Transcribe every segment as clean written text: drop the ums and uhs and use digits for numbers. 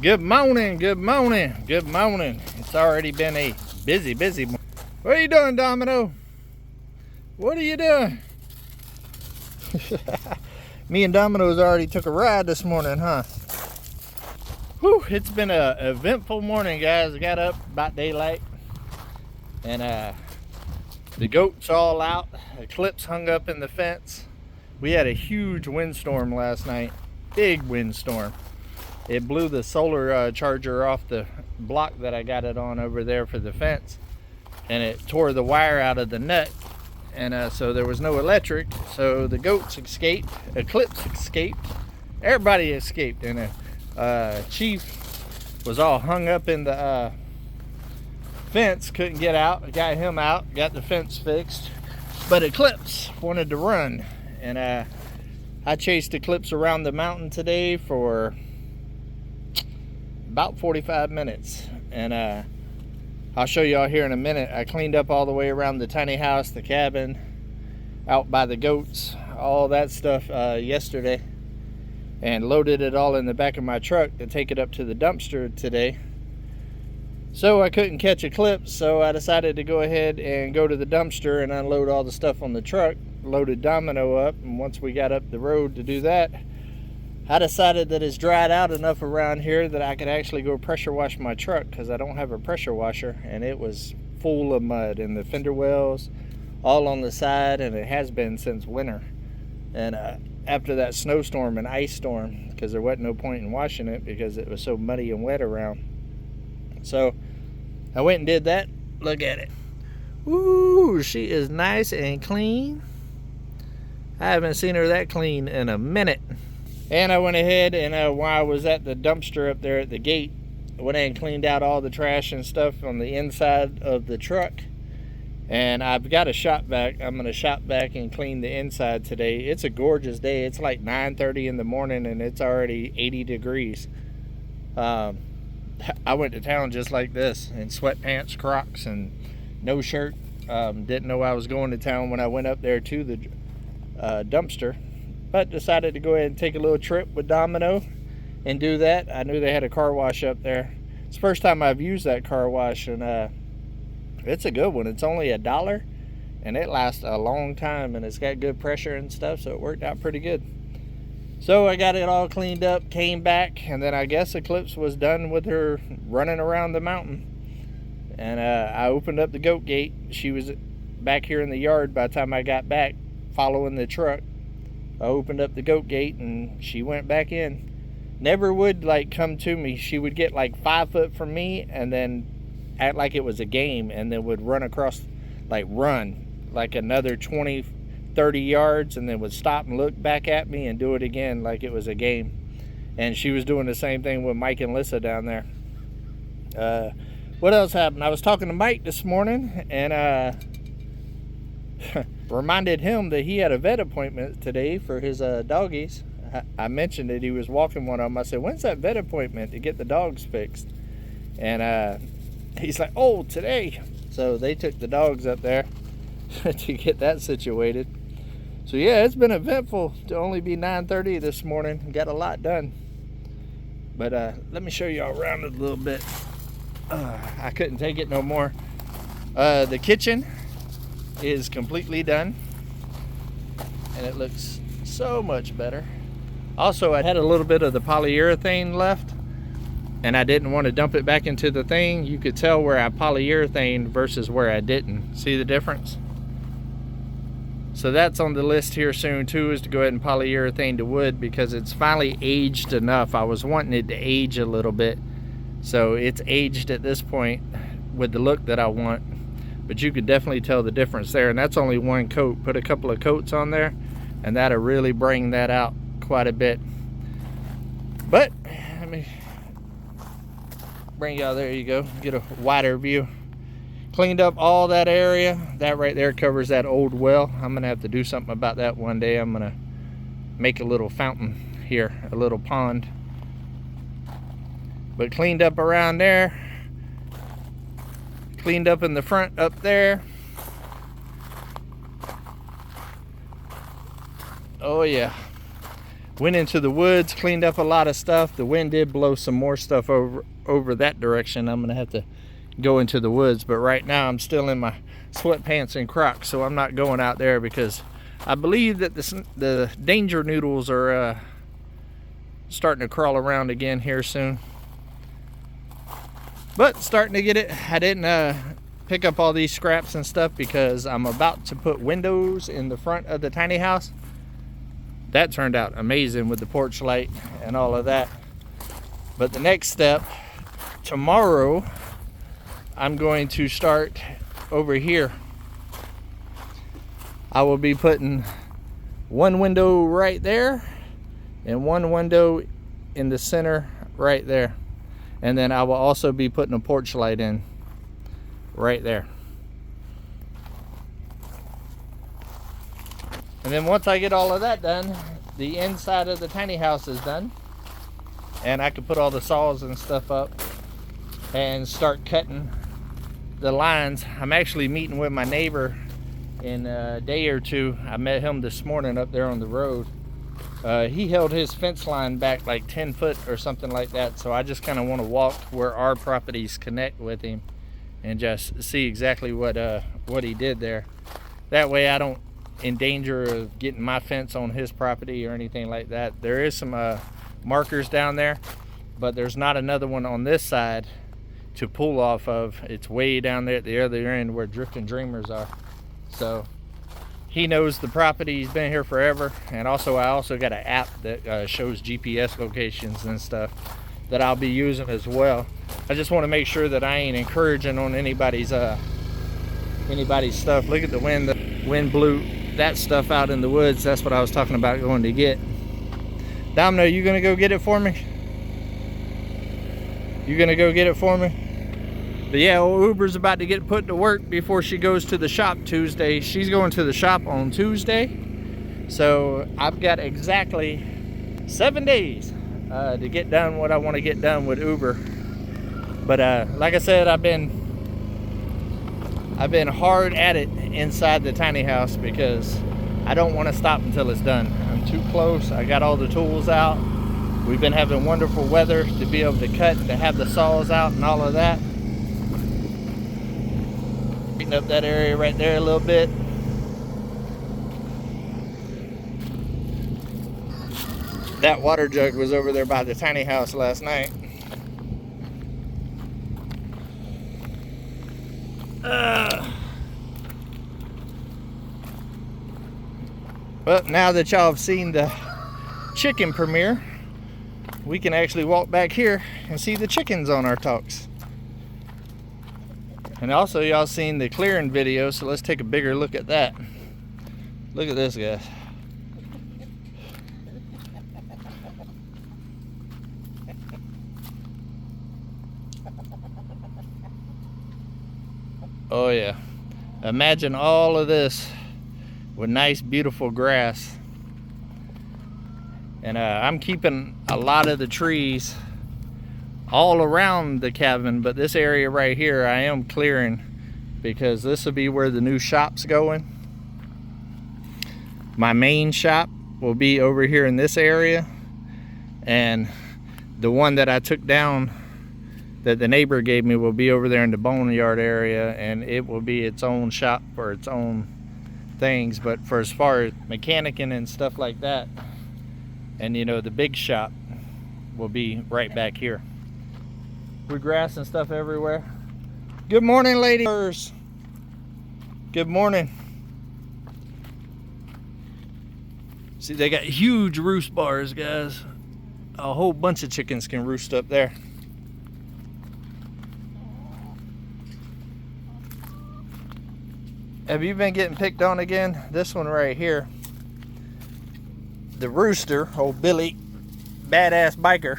Good morning, good morning, good morning. It's already been a busy morning. What are you doing, Domino? What are you doing? Me and Domino's already took a ride this morning, huh? Whew, it's been an eventful morning, guys. I got up about daylight, and the goats all out. The clips hung up in the fence. We had a huge windstorm last night, big windstorm. It blew the solar charger off the block that I got it on over there for the fence, and it tore the wire out of the nut, and so there was no electric. So the goats escaped, Eclipse escaped, everybody escaped, and Chief was all hung up in the fence, couldn't get out. Got him out, got the fence fixed, but Eclipse wanted to run, and I chased Eclipse around the mountain today for about 45 minutes, and I'll show y'all here in a minute. I cleaned up all the way around the tiny house, the cabin, out by the goats, all that stuff yesterday, and loaded it all in the back of my truck to take it up to the dumpster today. So I couldn't catch Eclipse, so I decided to go ahead and go to the dumpster and unload all the stuff on the truck. Loaded Domino up, and once we got up the road to do that, I decided that it's dried out enough around here that I could actually go pressure wash my truck, because I don't have a pressure washer, and it was full of mud in the fender wells, all on the side, and it has been since winter. And after that snowstorm and ice storm, because there wasn't no point in washing it because it was so muddy and wet around. So I went and did that. Look at it. Ooh, she is nice and clean. I haven't seen her that clean in a minute. And I went ahead and while I was at the dumpster up there at the gate, I went ahead and cleaned out all the trash and stuff on the inside of the truck. And I've got a shop vac. I'm going to shop vac and clean the inside today. It's a gorgeous day. It's like 9:30 in the morning and it's already 80 degrees. I went to town just like this in sweatpants, Crocs, and no shirt. Didn't know I was going to town when I went up there to the dumpster. But decided to go ahead and take a little trip with Domino and do that. I knew they had a car wash up there. It's the first time I've used that car wash, and it's a good one. It's only $1, and it lasts a long time, and it's got good pressure and stuff, so it worked out pretty good. So I got it all cleaned up, came back, and then I guess Eclipse was done with her running around the mountain. And I opened up the goat gate. She was back here in the yard by the time I got back, following the truck. I opened up the goat gate and she went back in. Never would like come to me. She would get like 5 foot from me and then act like it was a game, and then would run across, like run like another 20, 30 yards, and then would stop and look back at me and do it again like it was a game. And she was doing the same thing with Mike and Lissa down there. What else happened? I was talking to Mike this morning, and reminded him that he had a vet appointment today for his doggies. I mentioned that he was walking one of them. I said, when's that vet appointment to get the dogs fixed? And he's like, oh, today. So they took the dogs up there to get that situated. So yeah, it's been eventful to only be 9:30 this morning. Got a lot done. But let me show y'all around it a little bit. I couldn't take it no more. The kitchen is completely done, and it looks so much better. Also, I had a little bit of the polyurethane left, and I didn't want to dump it back into the thing. You could tell where I polyurethane versus where I didn't. See the difference? So that's on the list here soon too, is to go ahead and polyurethane the wood, because it's finally aged enough. I was wanting it to age a little bit, so it's aged at this point with the look that I want. But you could definitely tell the difference there, and that's only one coat. Put a couple of coats on there, and that'll really bring that out quite a bit. But let me bring y'all, there you go, get a wider view. Cleaned up all that area. That right there covers that old well. I'm gonna have to do something about that one day. I'm gonna make a little fountain here, a little pond. But cleaned up around there. Cleaned up in the front up there. Oh yeah. Went into the woods, cleaned up a lot of stuff. The wind did blow some more stuff over that direction. I'm gonna have to go into the woods, but right now I'm still in my sweatpants and Crocs, so I'm not going out there because I believe that the danger noodles are starting to crawl around again here soon. But starting to get it. I didn't pick up all these scraps and stuff because I'm about to put windows in the front of the tiny house. That turned out amazing with the porch light and all of that. But the next step, tomorrow, I'm going to start over here. I will be putting one window right there and one window in the center right there. And then I will also be putting a porch light in right there. And then once I get all of that done, the inside of the tiny house is done. And I can put all the saws and stuff up and start cutting the lines. I'm actually meeting with my neighbor in a day or two. I met him this morning up there on the road. He held his fence line back like 10 foot or something like that. So I just kind of want to walk where our properties connect with him and just see exactly what he did there. That way I don't in danger of getting my fence on his property or anything like that. There is some markers down there, but there's not another one on this side to pull off of. It's way down there at the other end where Drifting Dreamers are. So he knows the property. He's been here forever. And also I also got an app that shows GPS locations and stuff that I'll be using as well. I just want to make sure that I ain't encouraging on anybody's stuff. Look at the wind. The wind blew that stuff out in the woods. That's what I was talking about going to get. Domino, you gonna go get it for me? You gonna go get it for me? But yeah, old Uber's about to get put to work before she goes to the shop Tuesday. She's going to the shop on Tuesday. So I've got exactly 7 days to get done what I want to get done with Uber. But like I said, I've been hard at it inside the tiny house because I don't want to stop until it's done. I'm too close. I got all the tools out. We've been having wonderful weather to be able to cut, to have the saws out and all of that. Straighten up that area right there a little bit. That water jug was over there by the tiny house last night. Well, now that y'all have seen the chicken premiere, we can actually walk back here and see the chickens on our talks. And also y'all seen the clearing video, so let's take a bigger look at that. Look at this, guys. Oh yeah, imagine all of this with nice beautiful grass. And I'm keeping a lot of the trees all around the cabin, but this area right here I am clearing because this will be where the new shop's going. My main shop will be over here in this area, and the one that I took down that the neighbor gave me will be over there in the boneyard area, and it will be its own shop for its own things. But for as far as mechanicing and stuff like that, and you know, the big shop will be right back here. With grass and stuff everywhere. Good morning, ladies. Good morning. See, they got huge roost bars, guys. A whole bunch of chickens can roost up there. Have you been getting picked on again? This one right here, the rooster, old Billy, badass biker,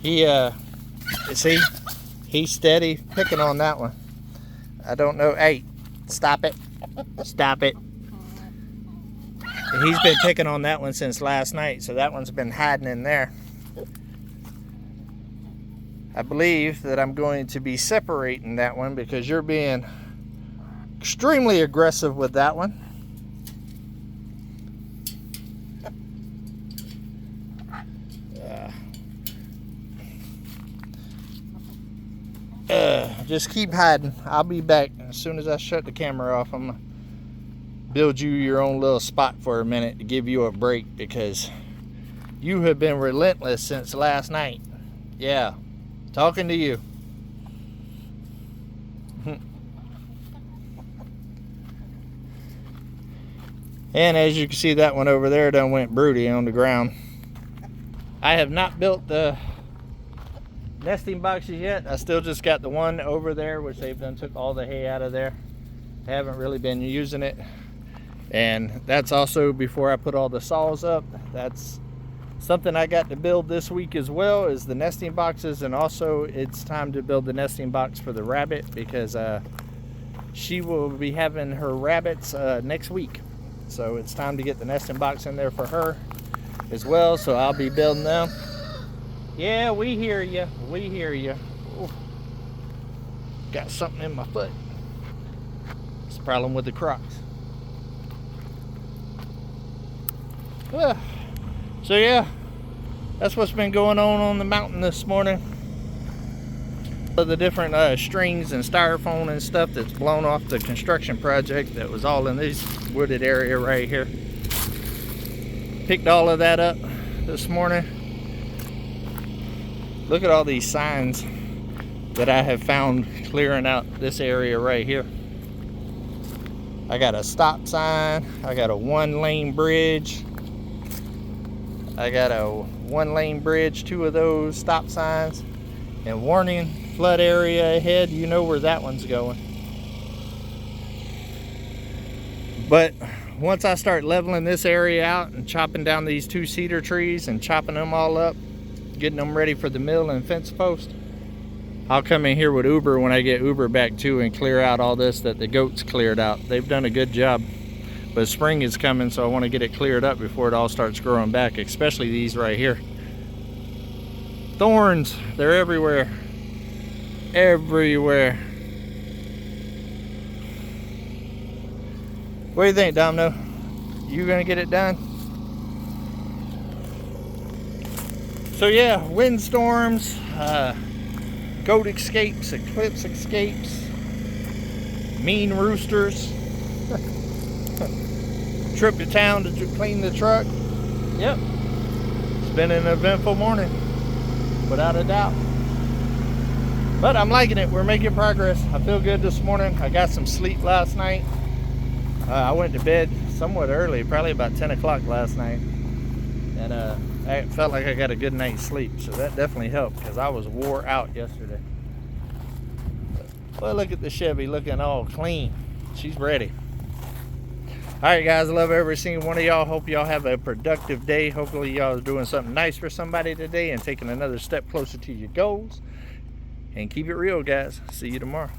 he see, he's steady picking on that one. I don't know. Hey, stop it, stop it. He's been picking on that one since last night, so that one's been hiding in there. I believe that I'm going to be separating that one because you're being extremely aggressive with that one. just keep hiding. I'll be back as soon as I shut the camera off. I'm gonna build you your own little spot for a minute to give you a break, because you have been relentless since last night. Yeah, talking to you. And as you can see, that one over there done went broody on the ground. I have not built the nesting boxes yet. I still just got the one over there, which they've done took all the hay out of there. I haven't really been using it. And that's also before I put all the saws up. That's something I got to build this week as well, is the nesting boxes. And also it's time to build the nesting box for the rabbit, because she will be having her rabbits next week. So it's time to get the nesting box in there for her as well. So I'll be building them. Yeah, we hear you. We hear you. Ooh. Got something in my foot. It's a problem with the Crocs. So yeah, that's what's been going on the mountain this morning. The different strings and styrofoam and stuff that's blown off the construction project that was all in this wooded area right here. Picked all of that up this morning. Look at all these signs that I have found clearing out this area right here. I got a stop sign, I got a 1-lane bridge, I got a 1-lane bridge, 2 of those stop signs, and warning, flood area ahead. You know where that one's going. But once I start leveling this area out and chopping down these 2 cedar trees and chopping them all up, getting them ready for the mill and fence post, I'll come in here with Uber when I get Uber back too and clear out all this that the goats cleared out. They've done a good job. But spring is coming, so I want to get it cleared up before it all starts growing back, especially these right here. Thorns, they're everywhere. Everywhere. What do you think, Domino? You gonna get it done? So yeah, windstorms, goat escapes, eclipse escapes, mean roosters. Trip to town to clean the truck. Yep, it's been an eventful morning, without a doubt. But I'm liking it. We're making progress. I feel good this morning. I got some sleep last night. I went to bed somewhat early, probably about 10 o'clock last night, and I felt like I got a good night's sleep, so that definitely helped, because I was wore out yesterday. Well, look at the Chevy looking all clean. She's ready. All right, guys, I love every single one of y'all. Hope y'all have a productive day. Hopefully y'all are doing something nice for somebody today and taking another step closer to your goals. And keep it real, guys. See you tomorrow.